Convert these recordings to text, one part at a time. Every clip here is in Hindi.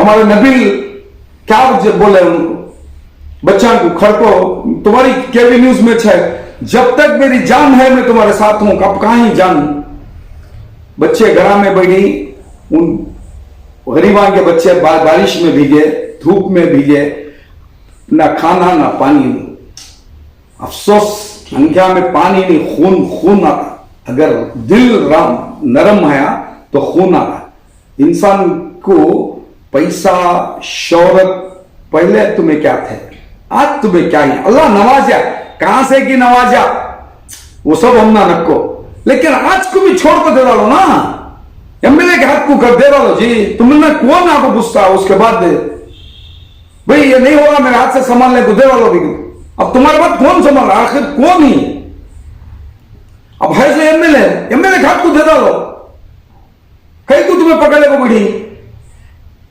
हमारे नबी क्या बोले उनको, बच्चा को खड़को, तुम्हारी केवी न्यूज में है, जब तक मेरी जान है मैं तुम्हारे साथ हूं, कब कहां ही जान। बच्चे घरा में बैठी, उन गरीबा के बच्चे बारिश में भीगे, धूप में भीगे, ना खाना ना पानी। अफसोस संख्या में पानी नहीं, खून खून आता। अगर दिल नरम है तो खून आता। इंसान को पैसा शौहरत पहले तुम्हें क्या थे, आज तुम्हें क्या है। अल्लाह नवाजा, कहां से कि नवाजा वो सब हम ना रखो, लेकिन आज को भी छोड़ कर दे डालो ना। एमएलए के हाथ को कर दे डालो जी, तुमने कौन आपको गुस्सा उसके बाद दे भाई ये नहीं होगा मेरे हाथ से संभालने को दे डालो। अब तुम्हारे बात कौन संभाल रहा, आखिर कौन ही। अब है जो एमएलए के हाथ को दे डालो, कहीं तो तुम्हें पकड़े को बढ़ी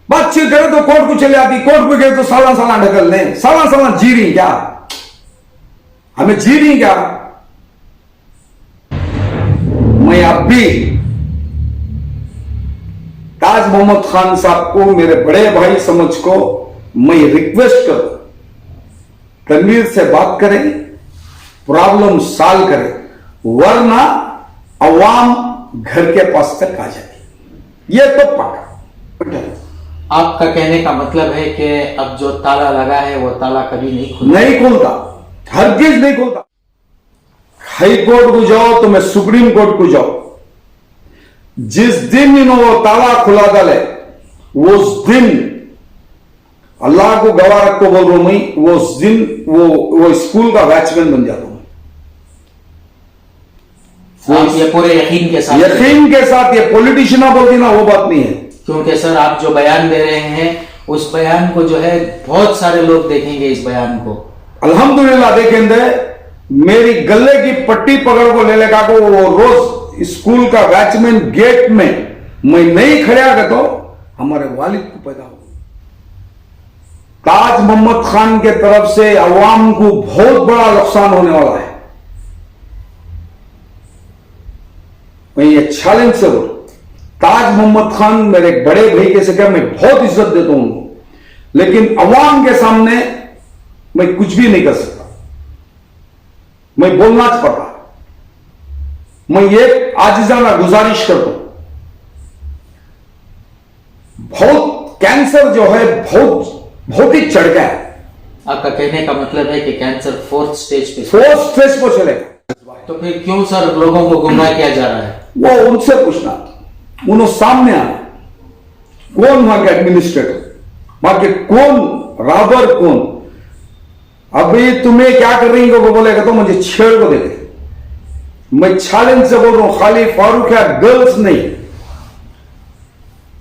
बातचीत करे तो कोर्ट को चले आती, कोर्ट पे गए तो साला साला ढकल लें, साला साला जी रही क्या, हमें जी रही क्या। मैं अब भी ताज मोहम्मद खान साहब को, मेरे बड़े भाई समझ को मैं रिक्वेस्ट करूं, तनवीर से बात करें, प्रॉब्लम सॉल्व करें, वरना अवाम घर के पास तक आ जाती, ये तो पक्का। आपका कहने का मतलब है कि अब जो ताला लगा है वो ताला कभी नहीं खुलता, हरगिज नहीं खुलता। हाई कोर्ट को जाओ तो मैं सुप्रीम कोर्ट को जाओ, जिस दिन इन्होंने वो ताला खुला डाले उस दिन अल्लाह को गवाह रख को बोल रहा हूं मैं, वो उस दिन वो स्कूल का वॉचमैन बन जाता हूं। ये पूरे यकीन के साथ, ये पॉलिटिशियन बोलती ना वो बात नहीं है। क्योंकि सर आप जो बयान दे रहे हैं उस बयान को जो है बहुत सारे लोग देखेंगे, इस बयान को अल्हम्दुलिल्लाह देखेंगे। मेरी गले की पट्टी पकड़ को ले लेगा को वो रोज स्कूल का वॉचमैन गेट में मैं नहीं खड़ा तो हमारे वालिद को पैदा हो। ताज मोहम्मद खान के तरफ से अवाम को बहुत बड़ा नुकसान होने वाला है। मैं ये चैलेंज से बोल, ताज मोहम्मद खान मेरे बड़े भाई के सके, मैं बहुत इज्जत देता हूं उनको, लेकिन अवाम के सामने मैं कुछ भी नहीं कर सकता। मैं बोलना पड़ता। मैं ये आजिजाना गुजारिश करता हूं, बहुत कैंसर जो है बहुत ही चढ़ गया है। आपका कहने का मतलब है कि कैंसर फोर्थ स्टेज पर चलेगा। तो फिर क्यों सर लोगों को गुमराह किया जा रहा है? वो उनसे पूछना, उन्होंने सामने आना, कौन वहां के एडमिनिस्ट्रेटर, वहां के कौन राबर, कौन। अभी तुम्हें क्या कर रही वो बोलेगा तो मुझे छेड़ को देखे। मैं चैलेंज से बोल रहा हूं, खाली फारूक या गर्ल्स नहीं,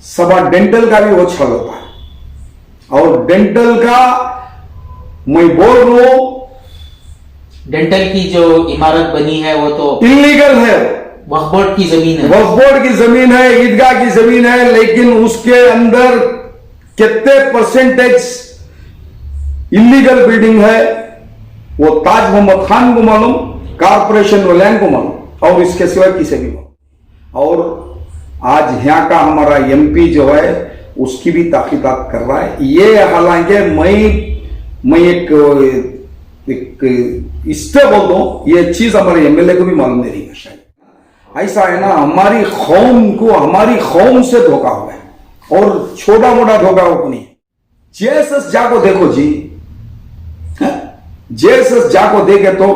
सबा डेंटल का भी वो छल होता है। और डेंटल का मैं बोल रहा हूं, डेंटल की जो इमारत बनी है वो तो इलीगल है, वक्फ बोर्ड की जमीन है, वक्फ बोर्ड की जमीन है, ईदगाह की जमीन है, लेकिन उसके अंदर कितने परसेंटेज इलीगल बिल्डिंग है वो ताज मोहम्मद खान को मालूम, कारपोरेशन वाले को मालूम, और इसके सिवा किसी भी मालूम। और आज यहाँ का हमारा एमपी जो है उसकी भी ताकीदात कर रहा है। ये हालांकि मैं एक इससे बोल दूं, ये चीज हमारे एमएलए को भी मालूम नहीं रही है शायद। ऐसा है ना, हमारी कौम से धोखा हुआ है, और छोटा मोटा धोखा हो नहीं। जेएसएस जाको देखो जी, जेएसएस जाको देखे तो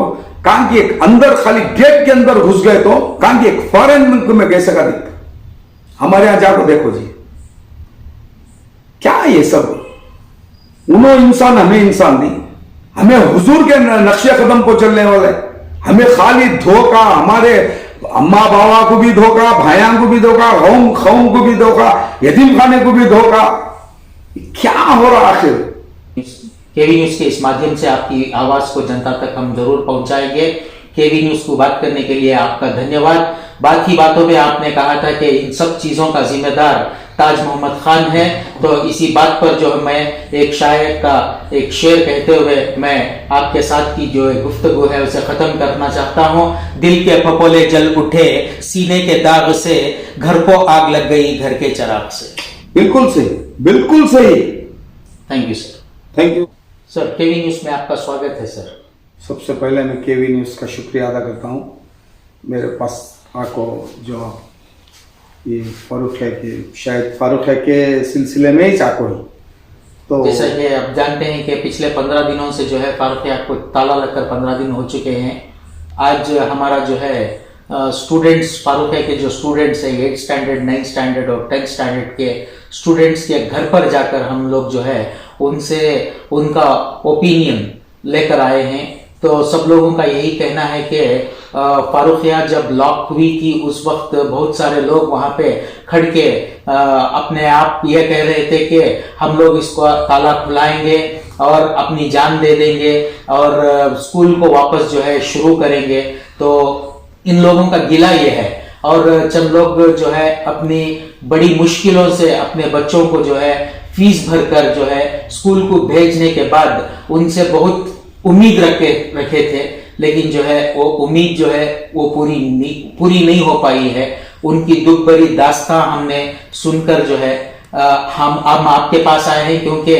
कहां की एक अंदर खाली गेट के अंदर घुस गए तो कहां की एक फॉरेन मुल्क में कैसे का दिखता। हमारे यहां जाको देखो जी, क्या ये सब, उन्होंने इंसान हमें इंसान नहीं, हमें हुजूर के नक्शे कदम को चलने वाले, हमें खाली धोखा, हमारे अम्मा बाबा को भी धोखा, भाइयों को भी धोखा, खौम को भी धोखा, यतीम खाने को भी धोखा। क्या हो रहा आखिर? केवी न्यूज के इस माध्यम से आपकी आवाज को जनता तक हम जरूर पहुंचाएंगे। केवी न्यूज को बात करने के लिए आपका धन्यवाद। बाकी बातों में आपने कहा था कि इन सब चीजों का जिम्मेदार ताज मोहम्मद खान है, तो इसी बात पर जो मैं एक शायर का एक शेर कहते हुए मैं आपके साथ की जो गुफ्तगू है उसे खत्म करना चाहता हूँ। दिल के फपोले जल उठे सीने के दाग से, घर को आग लग गई घर के चराग से। बिल्कुल सही, बिल्कुल सही। Thank you sir. Thank you sir, KV news में आपका स्वागत है सर। सबसे पहले मैं केवी न्यूज़ का शुक्रिया अदा करता हूँ, मेरे पास आको जो ये फारूक है कि शायद फारूक है के सिलसिले में ही चाको ही तो जैसा कि आप जानते हैं कि पिछले 15 दिनों से जो है फारूक को ताला लगकर 15 दिन हो चुके हैं। आज हमारा जो है स्टूडेंट्स, फारूक के जो स्टूडेंट्स हैं 8th स्टैंडर्ड, 9th स्टैंडर्ड और 10th स्टैंडर्ड के स्टूडेंट्स के घर पर जाकर हम लोग जो है उनसे उनका ओपिनियन लेकर आए हैं। तो सब लोगों का यही कहना है कि फारूकिया जब लॉक हुई थी उस वक्त बहुत सारे लोग वहां पे खड़ के अपने आप ये कह रहे थे कि हम लोग इसको ताला खुलाएंगे और अपनी जान दे देंगे और स्कूल को वापस जो है शुरू करेंगे। तो इन लोगों का गिला ये है और चंद लोग जो है अपनी बड़ी मुश्किलों से अपने बच्चों को जो है फीस भरकर जो है स्कूल को भेजने के बाद उनसे बहुत उम्मीद रखे थे, लेकिन जो है वो उम्मीद जो है वो पूरी नहीं हो पाई है। उनकी दुख भरी दास्तां हमने सुनकर जो है हम आपके पास आए हैं, क्योंकि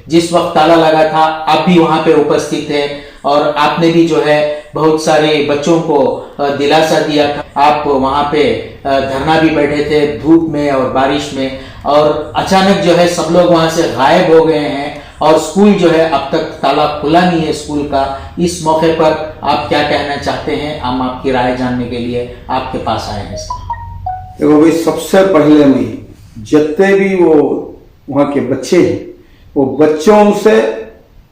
जिस वक्त ताला लगा था आप भी वहां पे उपस्थित थे और आपने भी जो है बहुत सारे बच्चों को दिलासा दिया था। आप वहां पे धरना भी बैठे थे धूप में और बारिश में, और अचानक जो है सब लोग वहां से गायब हो गए हैं और स्कूल जो है अब तक ताला खुला नहीं है स्कूल का। इस मौके पर आप क्या कहना चाहते हैं? हम आपकी राय जानने के लिए आपके पास आए हैं सर। देखो भाई, सबसे पहले में जितने भी वो वहाँ के बच्चे हैं, वो बच्चों से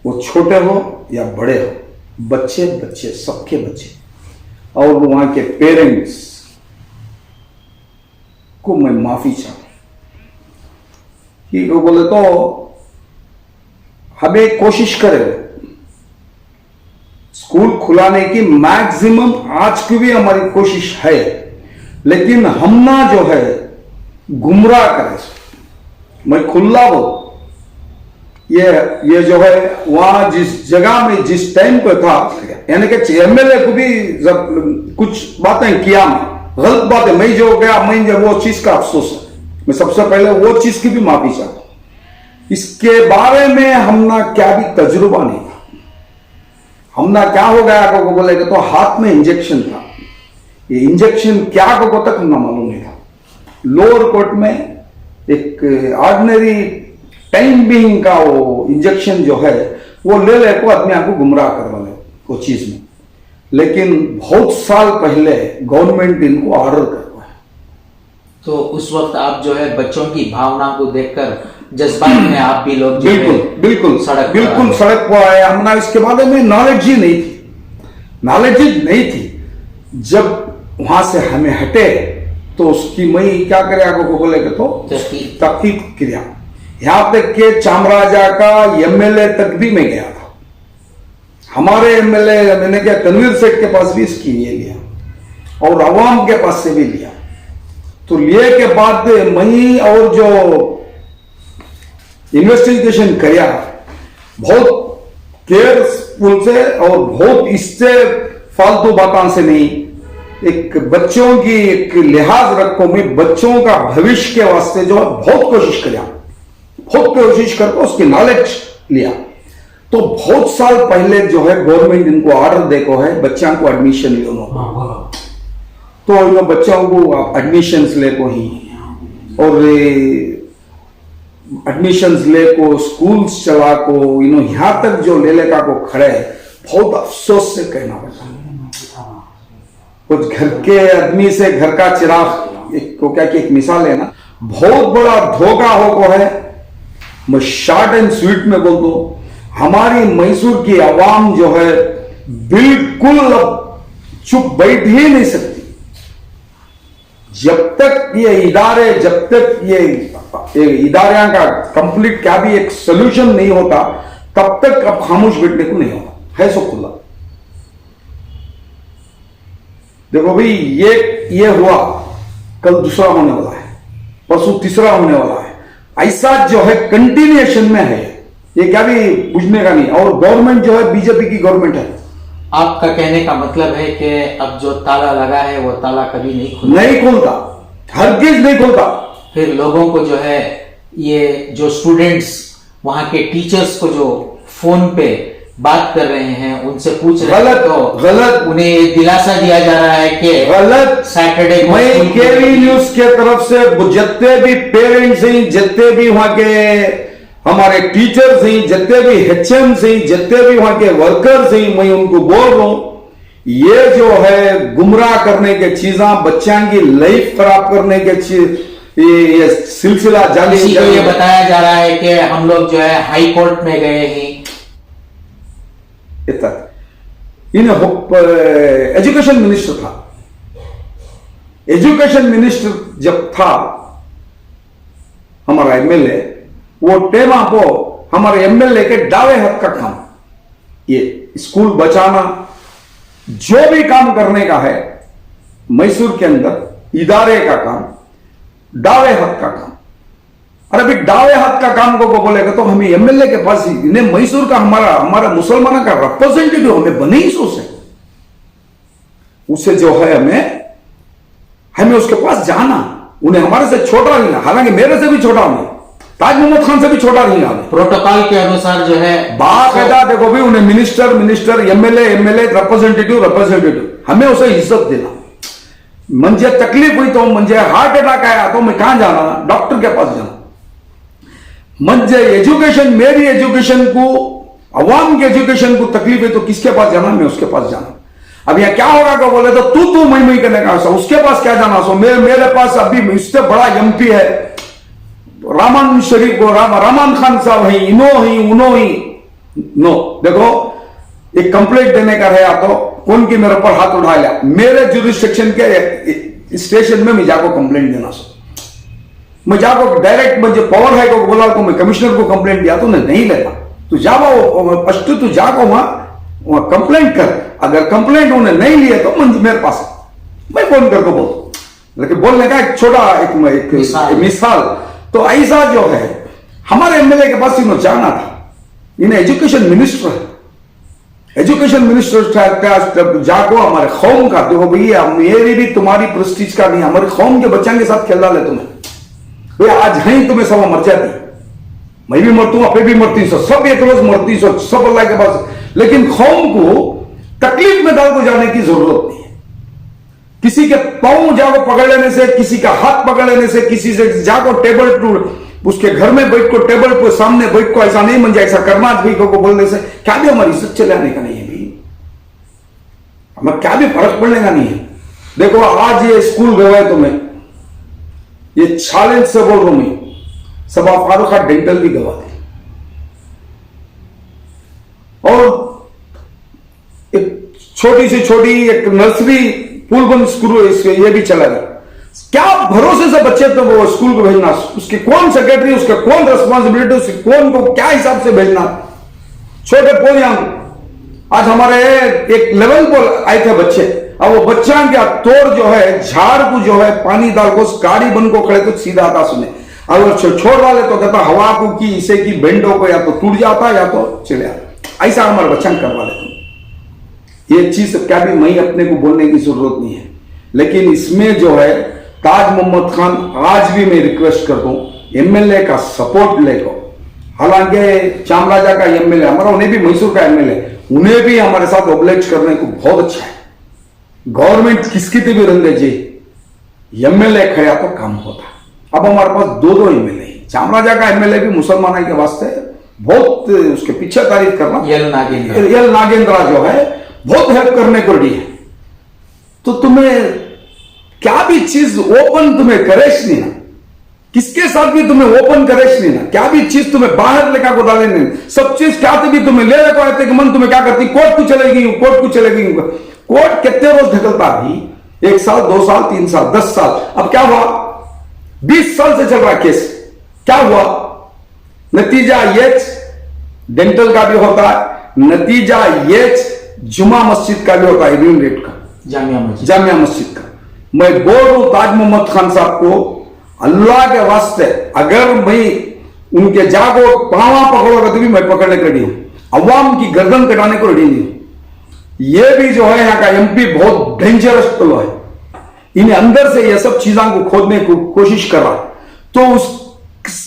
वो छोटे हो या बड़े हो, बच्चे बच्चे सबके बच्चे, और वहाँ के पेरेंट्स को मैं माफी चाहूँ कि वो बोले तो हमें कोशिश करें स्कूल खुलाने की, मैक्सिमम आज की भी हमारी कोशिश है, लेकिन हम ना जो है गुमराह करें। मैं खुला वो ये जो है वहां जिस जगह में जिस टाइम पे था, यानी कि एमएलए को भी जब कुछ बातें किया, गलत बातें मैं जो गया, मैं जो वो चीज का अफसोस है, मैं सबसे पहले वो चीज की भी माफी चाहता हूं। इसके बारे में हमना क्या भी तजुर्बा नहीं था, हमना क्या हो गया को बोलेगा तो हाथ में इंजेक्शन था, ये इंजेक्शन क्या को तक हमने मालूम नहीं था। लोअर कोर्ट में एक ऑर्डिनरी टाइम बीइंग का वो इंजेक्शन जो है वो ले को आदमी आपको गुमराह करवा ले वो चीज में, लेकिन बहुत साल पहले गवर्नमेंट इनको ऑर्डर करवाया। तो उस वक्त आप जो है बच्चों की भावना को देखकर जज्बात में आप भी लोग बिल्कुल सड़क पर आए। हमने इसके बारे में नॉलेज ही नहीं थी। जब वहां से हमें हटे तो उसकी मैं क्या करे आपको बोलेगा तो तहकीक किया, यहां तक के चामराजा का एमएलए तक भी मैं गया था। हमारे एमएलए मैंने क्या तनवीर सेठ के पास भी इसकी ये लिया और अवाम के पास से भी लिया। तो लिए के बाद मैं और जो इन्वेस्टिगेशन किया बहुत केयरफुल से और बहुत इससे फालतू बातों से नहीं, एक बच्चों की एक लिहाज रखो, मैं बच्चों का भविष्य के वास्ते जो है बहुत कोशिश करके उसकी नॉलेज लिया। तो बहुत साल पहले जो है गवर्नमेंट इनको ऑर्डर देखो है बच्चों को एडमिशन लेना, तो इन बच्चों को एडमिशन ले को ही और एडमिशंस ले को स्कूल्स चला को यहां तक जो ले का को खड़े, बहुत अफसोस से कहना पड़ता है। कुछ घर के आदमी से घर का चिराग को क्या की एक मिसाल है ना, बहुत बड़ा धोखा हो को है। मैं शॉर्ट एंड स्वीट में बोल दूं, हमारी मैसूर की आवाम जो है बिल्कुल अब चुप बैठ ही नहीं सकती। जब तक ये इदारे का कंप्लीट क्या भी एक सोल्यूशन नहीं होता, तब तक अब खामोश बैठने को नहीं होता है। सो खुला देखो भाई, ये हुआ, कल दूसरा होने वाला है, परसों तीसरा होने वाला है, ऐसा जो है कंटिन्यूएशन में है, ये क्या भी बुझने का नहीं। और गवर्नमेंट जो है बीजेपी की गवर्नमेंट है। आपका कहने का मतलब है कि अब जो ताला लगा है वो ताला कभी नहीं खुलता, हरगिज नहीं खुलता। फिर लोगों को जो है ये जो स्टूडेंट्स वहां के टीचर्स को जो फोन पे बात कर रहे हैं, उनसे पूछ रहे हैं, गलत, तो गलत, उन्हें ये दिलासा दिया जा रहा है कि गलत। सैटरडे को मैं स्कूल केवी न्यूज के तरफ से जितने भी पेरेंट्स हैं, जितने भी वहां के हमारे टीचर्स हैं, जितने भी HM हैं, जितने भी वहां के वर्कर्स हैं, मैं उनको बोल रहा हूं, ये जो है गुमराह करने के चीजा, बच्चों की लाइफ खराब करने के चीज, ये सिलसिला जारी किसी को ये बताया जा रहा है कि हम लोग जो है हाई कोर्ट में गए हैं। एजुकेशन मिनिस्टर था, एजुकेशन मिनिस्टर जब था हमारा MLA, वो टेमा को हमारे MLA के दावे हक का काम, ये स्कूल बचाना, जो भी काम करने का है मैसूर के अंदर इदारे का काम, दावे हक का काम। अरे भाई दावे हक का काम को बोलेगा तो हमें MLA के पास ही, इन्हें मैसूर का हमारा मुसलमानों का रिप्रेजेंटेटिव हमें बने ही सोचे, उसे जो है हमें उसके पास जाना, उन्हें हमारे से छोटा नहीं, हालांकि मेरे से भी छोटा नहीं, ताज मोहम्मद खान से भी छोटा नहीं हमें। प्रोटोकॉल के अनुसार जो है बाकायदा देखो भी उन्हें मिनिस्टर, MLA रिप्रेजेंटेटिव, हमें उसे इज्जत देना। मुझे तकलीफ हुई तो मुझे हार्ट अटैक आया तो मैं कहां जाना, डॉक्टर के पास जाना। मुझे एजुकेशन, मेरी एजुकेशन को, अवाम के एजुकेशन को तकलीफ है तो किसके पास जाना, मैं उसके पास जाना। अब यहां क्या होगा को बोले तो तू मैं करने का, उसके पास क्या जाना, सो मेरे पास अभी इससे बड़ा MP है रामान शरीफ को, रामान खान साहब है, उनो ही नो। देखो एक कंप्लेंट देने का है, तो कौन की मेरे पर हाथ उठा लिया, मेरे जुरिस्डिक्शन के स्टेशन में मैं जाको कंप्लेंट देना, सो मैं जाको डायरेक्ट मुझे पावर है को बोला तो मैं कमिश्नर को कंप्लेंट दिया तो नहीं लेता, तो जाओ फर्स्ट तू जाको वहां कंप्लेंट कर, अगर कंप्लेंट उन्हें नहीं लिए तो मेरे पास मैं फोन करके बोल। लेकिन बोलने का एक छोटा एक मिसाल, तो ऐसा जो है हमारे MLA के पास इन्होंने जाना था, इन्हें एजुकेशन मिनिस्टर है, एजुकेशन मिनिस्टर जाको हमारे कौम का, देखो भैया मेरी भी तुम्हारी प्रेस्टीज का नहीं, हमारे कौम के बच्चों के साथ खेल ले तुम्हें, भैया आज है तुम्हें सब मर जाती, मैं भी मरती हूं, अपने भी मरती, सब एक रोज मरती, सब अल्लाह के पास, लेकिन कौम को तकलीफ में डाल को जाने की जरूरत नहीं है। किसी के पांव जाको पकड़ लेने से, किसी का हाथ पकड़ लेने से, किसी से जाको टेबल टू उसके घर में बैठ को टेबल को सामने बैठ को ऐसा नहीं मन जाए, ऐसा करना भी को बोलने से क्या भी हमारी इज्जत चलाने का नहीं है भी, हमें क्या भी फर्क पड़ने का नहीं है। देखो आज ये स्कूल गए तो मैं ये चैलेंज से बोल रहा हूं, मैं सब फारूक खान डेंटल भी गवा दी, और एक छोटी से छोटी एक नर्सरी पुलबंद स्कूल ये भी चला गया। क्या भरोसे से बच्चे तो वो स्कूल को भेजना, उसके कौन सेक्रेटरी, उसका कौन रिस्पॉन्सिबिलिटी, उसके कौन को क्या हिसाब से भेजना, छोटे पोलियां। आज हमारे एक लेवल पर आए थे बच्चे, अब वो बच्चा क्या तोड़ जो है झाड़ को जो है पानी डाल को गाड़ी बन को खड़े तो सीधा आता सुने, अगर छोड़ डाले तो कहता हवा को की इसे की बेंडो को या तो टूट जाता या तो चले आता, ऐसा हमारे बच्चा करवा लेते। ये चीज क्या भी मैं अपने को बोलने की जरूरत नहीं है, लेकिन इसमें जो है ताज मोहम्मद खान आज भी मैं रिक्वेस्ट करता हूं MLA का सपोर्ट लेको, हालांकि चामराजा का MLA हमारा, उन्हें भी मैसूर का MLA, उन्हें भी हमारे साथ ओबलेज करने को बहुत अच्छा है। गवर्नमेंट किसकी भी रंग जी MLA खड़ा तो काम होता। अब हमारे पास दो MLA, चामराजा का MLA भी मुसलमान के वास्ते बहुत उसके पीछे तारीफ करना, यल नागेंद्रा जो है बहुत हेल्प करने को रेडी है। तो तुम्हें क्या भी चीज ओपन तुम्हें करेश नहीं ना, किसके साथ भी तुम्हें ओपन करेश नहीं ना, क्या भी चीज तुम्हें बाहर लेकर को डाले नहीं, सब चीज क्या भी तुम्हें ले को आते कि मन तुम्हें क्या करती, कोर्ट को चलेगी, कोर्ट को चलेगी, कोर्ट कितने रोज ढकलता भी, 1 साल 2 साल 3 साल 10 साल, अब क्या हुआ 20 साल से चल रहा केस, क्या हुआ नतीजा ये डेंटल का भी होता है, नतीजा ये जुमा मस्जिद का भी होता है, यूनियन रेट का, जामिया मस्जिद का। मैं बोल रहा हूं ताज मोहम्मद खान साहब को, अल्लाह के वास्ते अगर मैं उनके जागो पावा पकड़ोगा तो भी मैं पकड़ने को रेडी हूं, अवाम की गर्दन कटाने को रेडी नहीं हूं। ये भी जो है यहाँ का MP बहुत डेंजरस तो है, इन्हें अंदर से ये सब चीजों को खोदने को कोशिश कर रहा, तो उस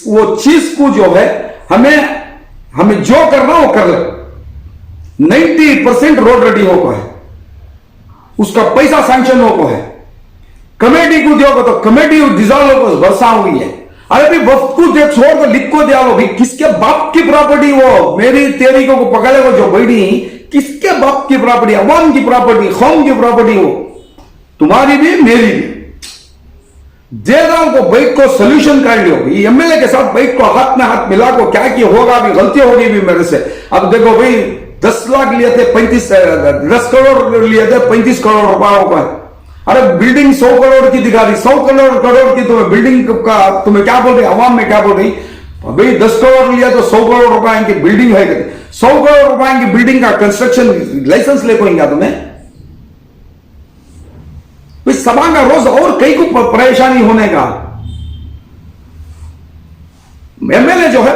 वो चीज को जो है हमें जो करना वो कर ले। 90% रोड रेडी हो को है, उसका पैसा सैंक्शन हो को है, कमेटी को दियो तो कमेटी डिजॉल्व हो वर्षा हुई है। अरे भी वक्त को देख छोड़ तो लिख को दिया भाई, किसके बाप की प्रॉपर्टी वो मेरी तेरी को पकड़े वो जो बैठी, किसके बाप की प्रॉपर्टी, अवाम की प्रॉपर्टी, कौम की प्रॉपर्टी हो, तुम्हारी भी मेरी भी। दे रहा हूं को बैठ को सोल्यूशन कर लियो। एमएलए के साथ बैठ को हाथ में हाथ मिला को क्या की होगा भी, गलती होगी भी मेरे से। अब देखो भाई 10 लाख लिए थे 10 करोड़ लिए थे 35 करोड़ रुपयों का। अरे बिल्डिंग 100 करोड़ की दिखा रही, 100 करोड़ की तुम्हें बिल्डिंग का तुम्हें क्या बोल रही, आवाम में क्या बोल रही भाई 10 करोड़ लिया तो 100 करोड़ रुपए की बिल्डिंग है। 100 करोड़ रुपए की बिल्डिंग का कंस्ट्रक्शन लाइसेंस ले पाएंगे तुम्हें भाई। सभा का रोज और कई को परेशानी होने का। एमएलए जो है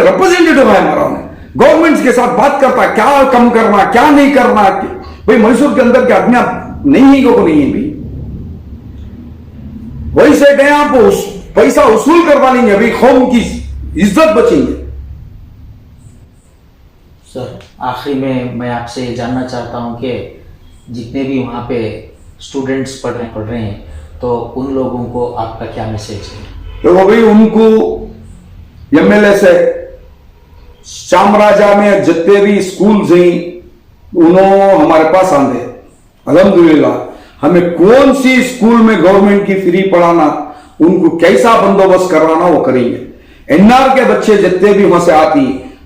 रिप्रेजेंटेटिव है हमारा, गवर्नमेंट के साथ बात करता है क्या कम करना क्या नहीं करना भाई। मैसूर के अंदर के आदमी नहीं ही को नहीं है भाई, वही से गए आप पैसा वसूल करवा लेंगे अभी, कौम की इज्जत बचेंगे। सर आखिरी में मैं आपसे जानना चाहता हूं कि जितने भी वहां पे स्टूडेंट्स पढ़ रहे हैं तो उन लोगों को आपका क्या मैसेज है? देखो भाई उनको एमएलए से चामराजा में जितने भी स्कूल हैं उन्होंने हमारे पास आंदे, अल्हम्दुलिल्लाह हमें कौन सी स्कूल में गवर्नमेंट की फ्री पढ़ाना, उनको कैसा बंदोबस्त करवाना वो करेंगे। एनआर के बच्चे जितने भी वहां से आती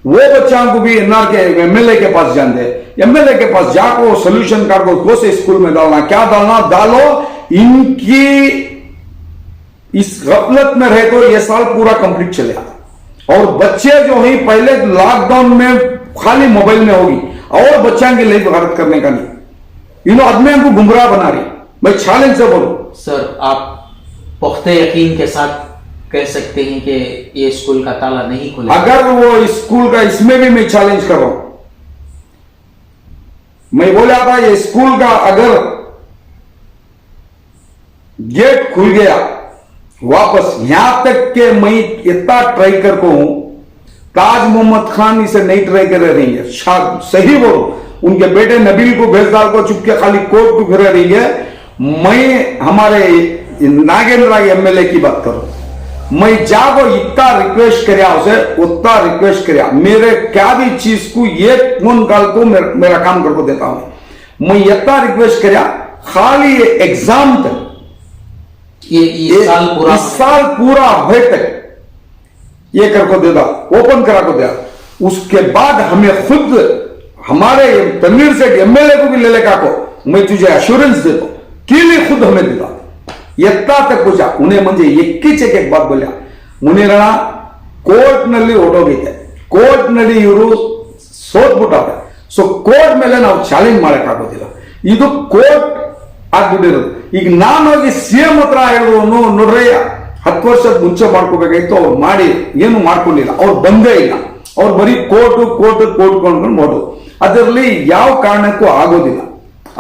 वो बच्चों को भी एनआर के एमएलए के पास जाते, एमएलए के पास जाको सोल्यूशन कर दो, कौन से स्कूल में डालना क्या डालना डालो। इनकी इस गफलत में रहे तो ये साल पूरा कंप्लीट चलेगा। और बच्चे जो है पहले लॉकडाउन में खाली मोबाइल में होगी और बच्चों के लिए भारत करने का नहीं, इन आदमियों को गुमराह बना रही। मैं चैलेंज से बोलूं सर, आप पुख्ते यकीन के साथ कह सकते हैं कि ये स्कूल का ताला नहीं खुलेगा? अगर वो स्कूल का, इसमें भी मैं चैलेंज कर रहा हूं, मैं बोला था ये स्कूल का अगर गेट खुल गया वापस, यहां तक के मैं इतना ट्राई कर को हूं, ताज मोहम्मद खान इसे नहीं ट्राई कर रही है, सही बोलो, उनके बेटे नबील को भेज डाल को चुपके खाली कोर्ट को फिर रही है। मैं हमारे नागेंद्र एमएलए की बात करूं, मैं जाको इतना रिक्वेस्ट करया उसे, उतना रिक्वेस्ट करया मेरे क्या भी चीज को ये फोन कॉल को मेरा काम करको देता हूं। मैं इतना रिक्वेस्ट करया खाली ये एग्जाम तक, ये साल पूरा भय तक ये करको दे दा, ओपन करा को दिया। उसके बाद हमें खुद हमारे तनवीर से एमएलए को भी ले लेगा को मैं तुझे एश्योरेंस देता हूं कि लिए खुद हमें देता इतना तक पूछा उन्हें मुझे एक बात बोलिया मुने रहा कोर्ट ನಲ್ಲಿ ಹೊರಟೋಗಿದೆ, ಕೋರ್ಟ್ ನಲ್ಲಿ ಇವರು ಸೋತ್ಬಿಟ್ಟಾರೆ, ಸೊ ಕೋರ್ಟ್ ಮೇಲೆ ನಾವು ಚಾಲೆಂಜ್ ಮಾಡಕ್ಕಾಗೋದಿಲ್ಲ, ಇದು ಕೋರ್ಟ್ ಆಗ್ಬಿಟ್ಟಿರೋದು। ಈಗ ನಾನು ಹೋಗಿ ಸಿಎಂ ಹತ್ರ ಹೇಳಿದ್ರು ನೋಡ್ರಿ 10 ವರ್ಷದ ಮುಂಚೆ ಮಾಡ್ಕೋಬೇಕಾಯ್ತು, ಅವ್ರು ಮಾಡಿ ಏನು ಮಾಡ್ಕೊಂಡಿಲ್ಲ, ಅವ್ರು ಬಂದೇ ಇಲ್ಲ, ಅವ್ರು ಬರೀ ಕೋರ್ಟ್ ಕೊಂಡ್ಕೊಂಡು ಮಾಡೋದು, ಅದರಲ್ಲಿ ಯಾವ ಕಾರಣಕ್ಕೂ ಆಗೋದಿಲ್ಲ।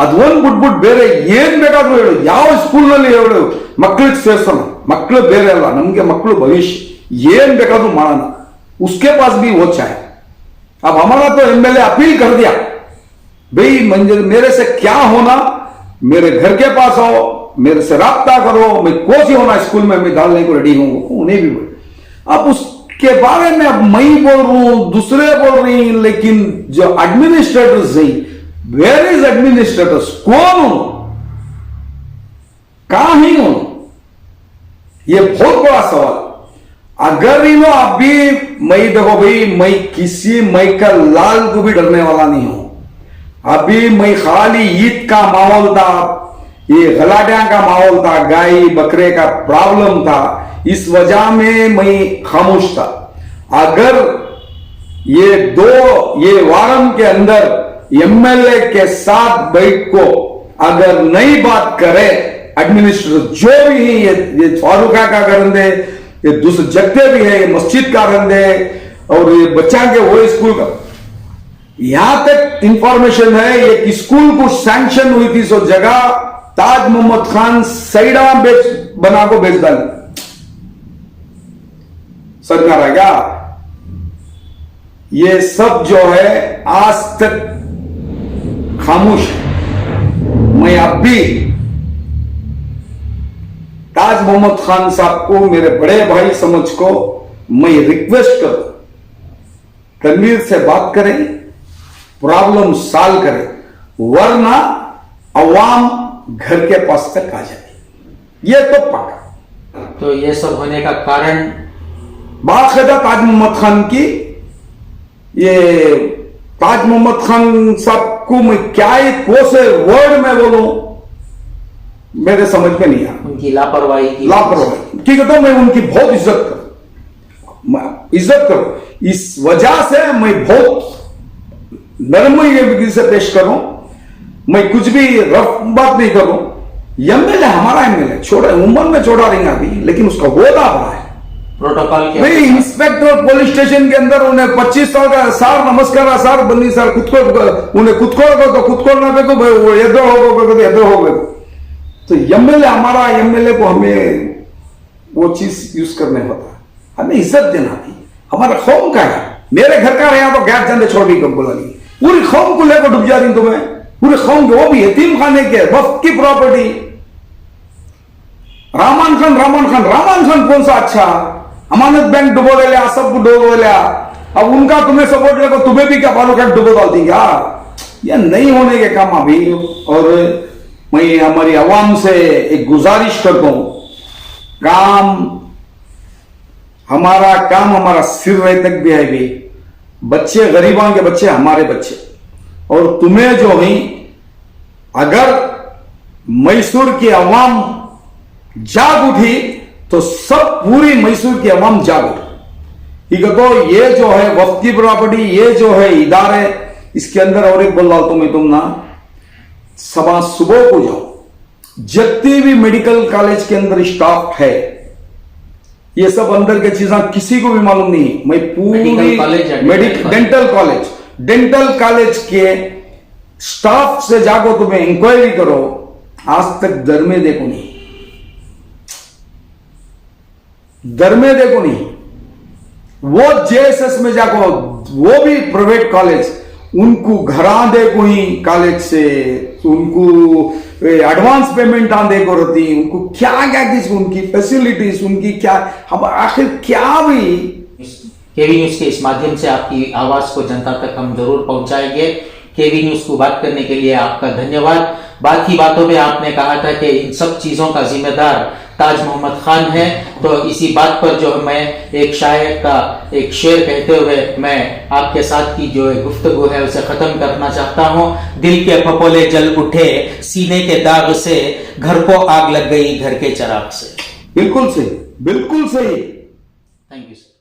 ಅದು ಒಂದು ಬಿಟ್ಬಿಟ್ಟು ಬೇರೆ ಏನ್ ಬೇಕಾದ್ರೂ ಹೇಳು, ಯಾವ ಸ್ಕೂಲ್ ನಲ್ಲಿ ಹೇಳು ಮಕ್ಕಳಿಗೆ ಸೇರ್ಸೋಣ, ಮಕ್ಕಳು ಬೇರೆ ಅಲ್ಲ, ನಮ್ಗೆ ಮಕ್ಕಳು ಭವಿಷ್ಯ, ಏನ್ ಬೇಕಾದ್ರೂ ಮಾಡೋಣ, उसके पास भी वो चाहे। अब हमारा तो एमएलए अपील कर दिया भाई मेरे से क्या होना, मेरे घर के पास आओ, मेरे से राब्ता करो, मैं कोसी होना स्कूल में मैं डालने को रेडी हूं, उन्हें भी बोल। अब उसके बारे में अब मैं बोल रहा हूं, दूसरे बोल रही, लेकिन जो एडमिनिस्ट्रेटर्स है, वेयर इज एडमिनिस्ट्रेटर्स, कौन हो, कहां ही हो, ये बहुत बड़ा सवाल। अगर इनो अभी मैं देखो भाई, मैं किसी माइकल लाल को भी डरने वाला नहीं हूं। अभी मैं खाली ईद का माहौल था, ये गलाटिया का माहौल था, गाय बकरे का प्रॉब्लम था, इस वजह में मैं खामोश था। अगर ये वारम के अंदर एमएलए के साथ बैठ को अगर नई बात करे एडमिनिस्ट्रेटर जो भी है, ये फारूका का करंदे, ये दूसरे जगते भी है, ये मस्जिद का रंदे और ये बच्चा के वो स्कूल का, यहां तक इंफॉर्मेशन है ये स्कूल को सैंक्शन हुई थी, सो जगह ताज मोहम्मद खान सईडा बना को बेच डाली। सरकार है क्या? ये सब जो है आज तक खामोश है। मैं अब भी ताज मोहम्मद खान साहब को, मेरे बड़े भाई समझ को मैं रिक्वेस्ट करूं, तनवीर से बात करें, प्रॉब्लम सॉल्व करें, वरना अवाम घर के पास तक आ जाती, ये तो पक्का। तो ये सब होने का कारण बाकायदा ताज मोहम्मद खान की, ये ताज मोहम्मद खान साहब को मैं क्या एक कोसे वर्ड में बोलूं, मेरे समझ में नहीं आ। उनकी लापरवाही की ठीक है, तो मैं उनकी बहुत इज्जत करूं, इस वजह से मैं बहुत नरमी से पेश करूं, मैं कुछ भी रफ बात नहीं करूं। एमएलए हमारा एमएलए छोड़ा, उम्र में छोड़ा रहेंगे अभी, लेकिन उसका वोदा बड़ा है। प्रोटोकॉल के भाई इंस्पेक्टर पुलिस स्टेशन के अंदर उन्हें 25 साल का सार नमस्कार सार बंदी सार उन्हें कुत्कोड़ ना बेको एदो हो तो एमएलए हमारा, एमएलए को हमें वो चीज यूज करने पता है, हमें इज्जत देना थी। हमारा कौम का है, मेरे घर का रहा तो गैर चंदे छोड़ भी कब बोला नहीं, पूरी कौम को लेकर डूब जा रही तुम्हें, पूरे कौम के, वो भी यतीम खाने के वक्त की प्रॉपर्टी। रामान खान कौन सा अच्छा, अमानत बैंक डुबो ले लिया, सब डुबो लिया, अब उनका तुम्हें सपोर्ट लेकर तुम्हें भी क्या बालों का डुबो डाल दी क्या? यह नहीं होने के काम अभी। और मैं हमारी आवाम से एक गुजारिश करता हूं, हमारा सिर रहे तक भी है भी, बच्चे गरीबां के बच्चे हमारे बच्चे, और तुम्हें जो है, अगर मैसूर की आवाम जाग उठी तो सब पूरी मैसूर की आवाम जाग उठी। ठीक है, तो ये जो है वक्त की प्रॉपर्टी, ये जो है इदारे, इसके अंदर और एक बोल रहा हूं मैं, तुम ना सवा सुबह को जाओ, जितने भी मेडिकल कॉलेज के अंदर स्टाफ है, ये सब अंदर के चीजें किसी को भी मालूम नहीं। मैं पूरी डेंटल कॉलेज के स्टाफ से जाको तुम्हें इंक्वायरी करो, आज तक दरमे देखो नहीं, वो जेएसएस में जाको, वो भी प्राइवेट कॉलेज, उनको घरा देखो ही कॉलेज से, उनको एडवांस पेमेंट आने को रहती, उनको क्या क्या चीज, उनकी फैसिलिटीज, उनकी क्या, हम आखिर क्या भी। केवी न्यूज के इस माध्यम से आपकी आवाज को जनता तक हम जरूर पहुंचाएंगे। केवी न्यूज को बात करने के लिए आपका धन्यवाद। बाकी बातों में आपने कहा था कि इन सब चीजों का जिम्मेदार ताज मोहम्मद खान है, तो इसी बात पर जो मैं एक शायर का एक शेर कहते हुए मैं आपके साथ की जो गुफ्तगू है उसे खत्म करना चाहता हूं। दिल के फपोले जल उठे सीने के दाग से, घर को आग लग गई घर के चराग से। बिल्कुल सही, बिल्कुल सही। Thank you sir.